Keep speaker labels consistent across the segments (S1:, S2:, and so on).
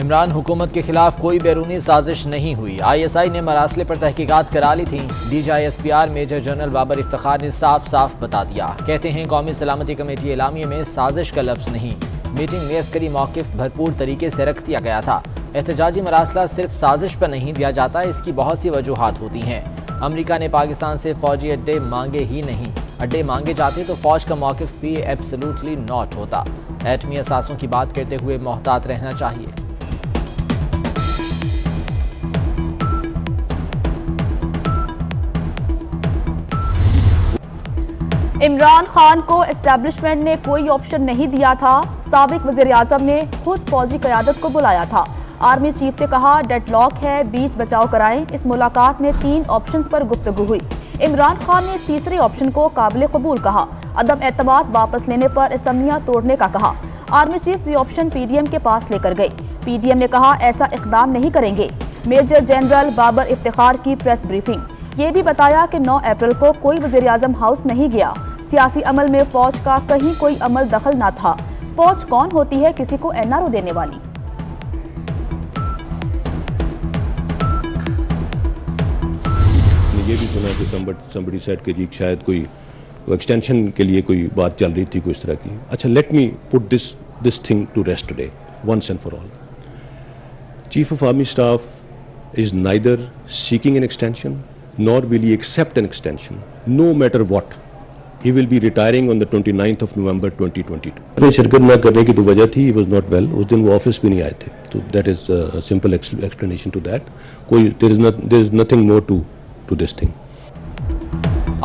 S1: عمران حکومت کے خلاف کوئی بیرونی سازش نہیں ہوئی، ISI نے مراسلے پر تحقیقات کرا لی تھیں۔ DGI SPR major general Babar Iftikhar نے صاف صاف بتا دیا، کہتے ہیں قومی سلامتی کمیٹی اعلامیے میں سازش کا لفظ نہیں، میٹنگ میں عسکری موقف بھرپور طریقے سے رکھ دیا گیا تھا۔ احتجاجی مراسلہ صرف سازش پر نہیں دیا جاتا، اس کی بہت سی وجوہات ہوتی ہیں۔ امریکہ نے پاکستان سے فوجی اڈے مانگے ہی نہیں، اڈے مانگے جاتے تو فوج کا موقف بھی ایبسلوٹلی ناٹ ہوتا۔ ایٹمی اثاثوں کی بات کرتے ہوئے محتاط رہنا چاہیے۔
S2: عمران خان کو اسٹیبلشمنٹ نے کوئی آپشن نہیں دیا تھا، سابق وزیر اعظم نے خود فوجی قیادت کو بلایا تھا، آرمی چیف سے کہا ڈیڈ لاک ہے، بیچ بچاؤ کرائیں۔ اس ملاقات میں 3 آپشنز پر گفتگو ہوئی۔ عمران خان نے تیسرے آپشن کو قابل قبول کہا، عدم اعتماد واپس لینے پر اسمبلیاں توڑنے کا کہا۔ آرمی چیف یہ آپشن PDM کے پاس لے کر گئی، PDM نے کہا ایسا اقدام نہیں کریں گے۔ میجر جنرل بابر افتخار کی پریس بریفنگ، یہ بھی بتایا کہ 9 اپریل کو کوئی وزیر اعظم ہاؤس نہیں گیا، سیاسی عمل میں فوج کا کہیں کوئی عمل دخل نہ تھا۔ فوج کون ہوتی ہے کسی کو NRO دینے والی؟
S3: یہ بھی سنا کہ somebody said کہ شاید کوئی ایکسٹینشن کے لیے کوئی بات چل رہی تھی کوئی اس طرح کی۔ اچھا let me put this thing to rest today once and for all. Chief of Army Staff is neither seeking an extension nor will he accept an extension no matter what. He will be retiring on the 29th of November 2022. شرکت نہ کرنے کی تو وجہ تھی he was not well. اس دن وہ office بھی نہیں آئے تھے، تو that is a simple explanation to that. there is nothing more to this thing.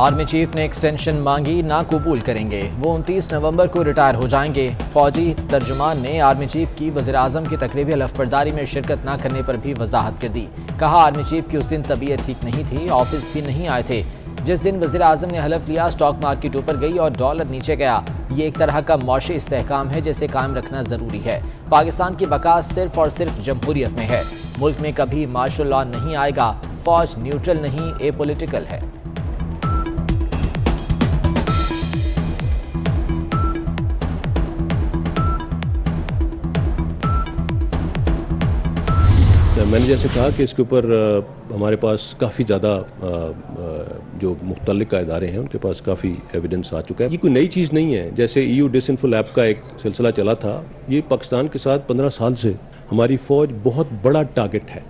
S1: Army chief نے ایکسٹینشن مانگی، نہ قبول کریں گے، وہ 29 نومبر کو ریٹائر ہو جائیں گے۔ فوجی ترجمان نے آرمی چیف کی وزیر اعظم کی تقریبی حلف برداری میں شرکت نہ کرنے پر بھی وضاحت کر دی، کہا آرمی چیف کی اس دن طبیعت ٹھیک نہیں تھی، آفس بھی نہیں آئے تھے۔ جس دن وزیر اعظم نے حلف لیا اسٹاک مارکیٹ اوپر گئی اور ڈالر نیچے گیا، یہ ایک طرح کا معاشی استحکام ہے جسے قائم رکھنا ضروری ہے۔ پاکستان کی بقا صرف اور صرف جمہوریت میں ہے، ملک میں کبھی مارشل لا نہیں آئے گا، فوج نیوٹرل نہیں اے پولیٹیکل ہے۔
S3: میں نے جیسے کہا کہ اس کے اوپر ہمارے پاس کافی زیادہ جو متعلقہ ادارے ہیں ان کے پاس کافی ایویڈنس آ چکا ہے۔ یہ کوئی نئی چیز نہیں ہے، جیسے EU ڈس انفو لیب کا ایک سلسلہ چلا تھا، یہ پاکستان کے ساتھ 15 سال سے ہماری فوج بہت بڑا ٹارگٹ ہے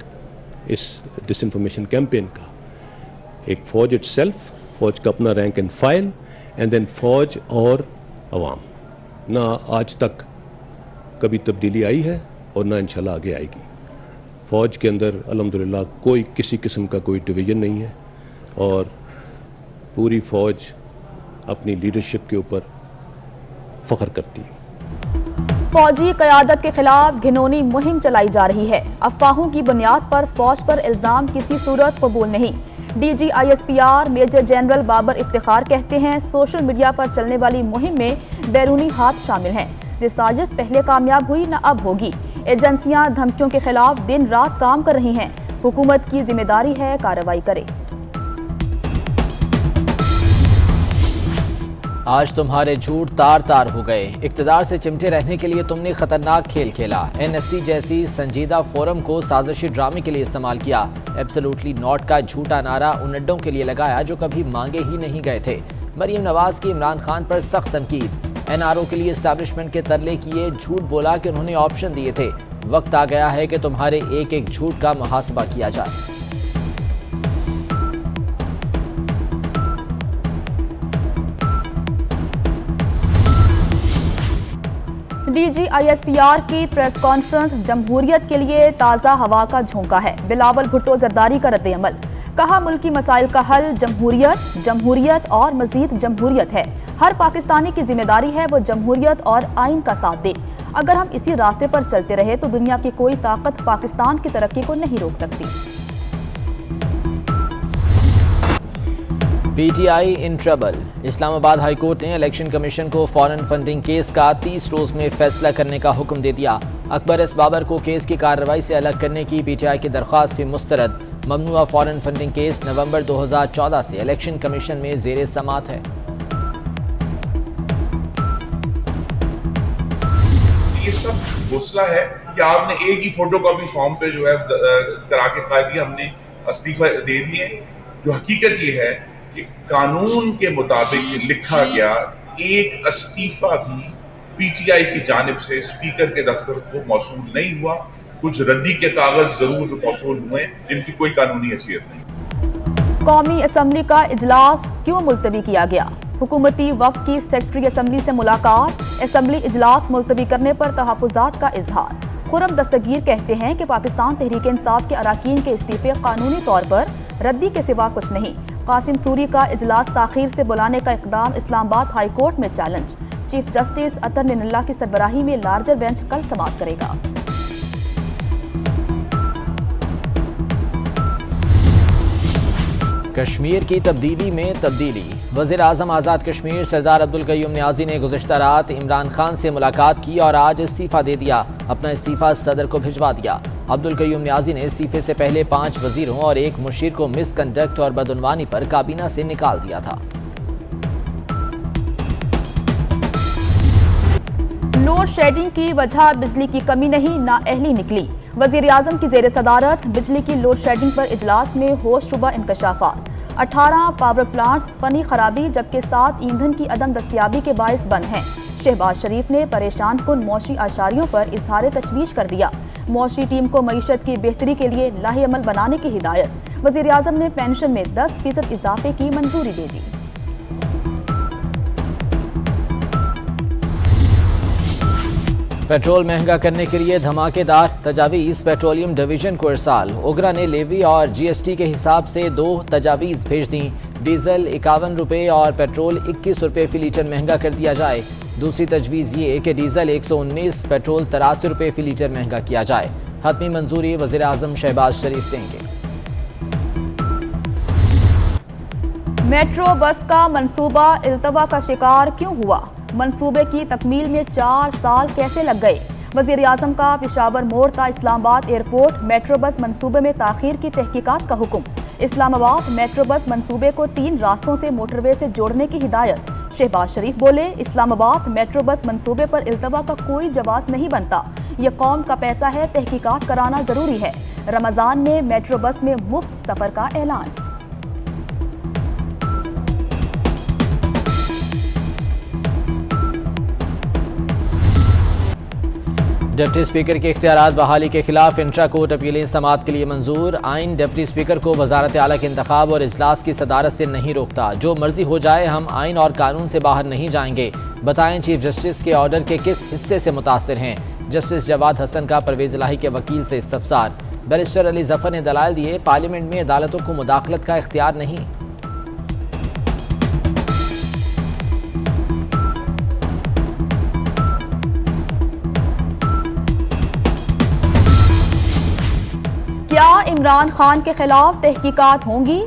S3: اس ڈس انفارمیشن کیمپین کا۔ ایک فوج اٹ سیلف، فوج کا اپنا rank and file, and then فوج اور عوام۔ نہ آج تک کبھی تبدیلی آئی ہے اور نہ انشاءاللہ آگے آئے گی۔ فوج کے اندر الحمدللہ کوئی کسی قسم کا کوئی ڈویژن نہیں ہے اور پوری فوج اپنی لیڈرشپ کے اوپر فخر کرتی ہے۔
S2: فوجی قیادت کے خلاف گھنونی مہم چلائی جا رہی ہے، افواہوں کی بنیاد پر فوج پر الزام کسی صورت قبول نہیں۔ DGI SPR major general Babar Iftikhar کہتے ہیں سوشل میڈیا پر چلنے والی مہم میں بیرونی ہاتھ شامل ہیں، یہ سازش پہلے کامیاب ہوئی نہ اب ہوگی۔ ایجنسیاں دھمکیوں کے خلاف دن رات کام کر رہی ہیں، حکومت کی ذمہ داری ہے کارروائی کرے۔
S1: آج تمہارے جھوٹ تار تار ہو گئے، اقتدار سے چمٹے رہنے کے لیے تم نے خطرناک کھیل کھیلا، NSC جیسی سنجیدہ فورم کو سازشی ڈرامے کے لیے استعمال کیا، ایبسلوٹلی ناٹ کا جھوٹا نعرہ ان اڈوں کے لیے لگایا جو کبھی مانگے ہی نہیں گئے تھے۔ مریم نواز کی عمران خان پر سخت تنقید، NRO کے لیے اسٹیبلشمنٹ کے ترلے کیے، جھوٹ بولا کہ انہوں نے آپشن دیے تھے، وقت آ گیا ہے کہ تمہارے ایک ایک جھوٹ کا محاسبہ کیا جائے۔
S2: DGI SPR کی پریس کانفرنس جمہوریت کے لیے تازہ ہوا کا جھونکا ہے، بلاول بھٹو زرداری کا رد عمل، کہا ملکی مسائل کا حل جمہوریت اور مزید جمہوریت ہے، ہر پاکستانی کی ذمہ داری ہے وہ جمہوریت اور آئین کا ساتھ دے، اگر ہم اسی راستے پر چلتے رہے تو دنیا کی کوئی طاقت پاکستان کی ترقی کو نہیں روک سکتی۔
S1: PTI ان ٹربل، اسلام آباد ہائی کورٹ نے الیکشن کمیشن کو فارن فنڈنگ کیس کا 30 روز میں فیصلہ کرنے کا حکم دے دیا، اکبر ایس بابر کو کیس کی کارروائی سے الگ کرنے کی PTI کی درخواست بھی مسترد، ممنوعہ فارن فنڈنگ کیس نومبر 2014 سے الیکشن کمیشن میں زیر سماعت ہے۔
S4: یہ سب حوصلہ ہے کہ آپ نے ایک ہی فوٹو کاپی فارم پہ جو ہے کرا کے کہا دیا ہم نے استعفیٰ دے دیے. جو حقیقت یہ ہے کہ قانون کے مطابق لکھا گیا ایک استعفیٰ بھی پی ٹی آئی کی جانب سے اسپیکر کے دفتر کو موصول نہیں ہوا. کچھ ردی کے کاغذ ضرور موصول ہوئے جن کی کوئی قانونی حیثیت نہیں.
S2: قومی اسمبلی کا اجلاس کیوں ملتوی کیا گیا؟ حکومتی وفد کی سیکرٹری اسمبلی سے ملاقات، اسمبلی اجلاس ملتوی کرنے پر تحفظات کا اظہار. خرم دستگیر کہتے ہیں کہ پاکستان تحریک انصاف کے اراکین کے استعفے قانونی طور پر ردی کے سوا کچھ نہیں. قاسم سوری کا اجلاس تاخیر سے بلانے کا اقدام اسلام آباد ہائی کورٹ میں چیلنج. چیف جسٹس اطہر نین اللہ کی سربراہی میں لارجر بینچ کل سماعت کرے گا.
S1: کشمیر کی تبدیلی میں تبدیلی. وزیر اعظم آزاد کشمیر سردار عبدالقیوم نیازی نے گزشتہ رات عمران خان سے ملاقات کی اور آج استعفیٰ دے دیا. اپنا استعفیٰ صدر کو بھجوا دیا. عبدالقیوم نیازی نے استعفے سے پہلے 5 وزیروں اور 1 مشیر کو مس کنڈکٹ اور بدعنوانی پر کابینہ سے نکال دیا تھا.
S2: لوڈ شیڈنگ کی وجہ بجلی کی کمی نہیں، نااہلی نکلی. وزیر اعظم کی زیر صدارت بجلی کی لوڈ شیڈنگ پر اجلاس میں ہوش شبہ انکشافات. 18 پاور پلانٹس فنی خرابی جبکہ 7 ایندھن کی عدم دستیابی کے باعث بند ہیں. شہباز شریف نے پریشان کن معاشی اشاریوں پر اظہار تشویش کر دیا. معاشی ٹیم کو معیشت کی بہتری کے لیے لاہ عمل بنانے کی ہدایت. وزیر اعظم نے پینشن میں 10% اضافے کی منظوری دے دی.
S1: پیٹرول مہنگا کرنے کے لیے دھماکے دار تجاویز پیٹرولیم ڈویژن کو ارسال. اوگرا نے لیوی اور جی ایس ٹی کے حساب سے 2 تجاویز بھیج دیں. ڈیزل 51 روپے اور پیٹرول 21 روپے فی لیٹر مہنگا کر دیا جائے. دوسری تجویز یہ کہ ڈیزل 119، پیٹرول 83 روپے فی لیٹر مہنگا کیا جائے. حتمی منظوری وزیر اعظم شہباز شریف دیں گے.
S2: میٹرو بس کا منصوبہ التوا کا شکار کیوں ہوا؟ منصوبے کی تکمیل میں 4 سال کیسے لگ گئے؟ وزیر اعظم کا پشاور موڑ تا اسلام آباد ایئرپورٹ میٹرو بس منصوبے میں تاخیر کی تحقیقات کا حکم. اسلام آباد میٹرو بس منصوبے کو 3 راستوں سے موٹر وے سے جوڑنے کی ہدایت. شہباز شریف بولے، اسلام آباد میٹرو بس منصوبے پر التوا کا کوئی جواز نہیں بنتا. یہ قوم کا پیسہ ہے، تحقیقات کرانا ضروری ہے. رمضان میں میٹرو بس میں مفت سفر کا اعلان.
S1: ڈپٹی اسپیکر کے اختیارات بحالی کے خلاف انٹرا کورٹ اپیلیں سماعت کے لیے منظور. آئین ڈپٹی اسپیکر کو وزارت اعلیٰ کے انتخاب اور اجلاس کی صدارت سے نہیں روکتا. جو مرضی ہو جائے، ہم آئین اور قانون سے باہر نہیں جائیں گے. بتائیں چیف جسٹس کے آرڈر کے کس حصے سے متاثر ہیں؟ جسٹس جواد حسن کا پرویز الہی کے وکیل سے استفسار. بیرسٹر علی ظفر نے دلائل دیے، پارلیمنٹ میں عدالتوں کو مداخلت کا اختیار نہیں.
S2: کیا عمران خان کے خلاف تحقیقات ہوں گی؟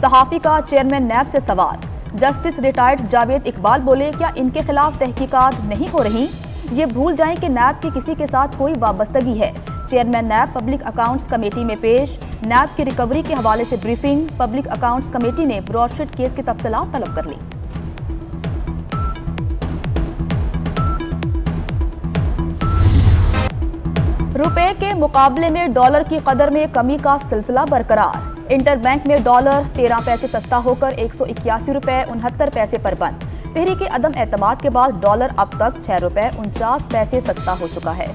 S2: صحافی کا چیئرمین نیب سے سوال. جسٹس ریٹائرڈ جاوید اقبال بولے، کیا ان کے خلاف تحقیقات نہیں ہو رہی؟ یہ بھول جائیں کہ نیب کی کسی کے ساتھ کوئی وابستگی ہے. Chairman NAB public accounts committee میں پیش. نیب کی ریکوری کے حوالے سے بریفنگ. پبلک اکاؤنٹس کمیٹی نے براڈ شیٹ کیس کی تفصیلات طلب کر لی. روپے کے مقابلے میں ڈالر کی قدر میں کمی کا سلسلہ برقرار. انٹر بینک میں ڈالر 13 پیسے سستا ہو کر 181 روپے 69 پیسے پر بند. تحریک عدم اعتماد کے بعد ڈالر اب تک 6 روپے 49 پیسے سستا ہو چکا ہے.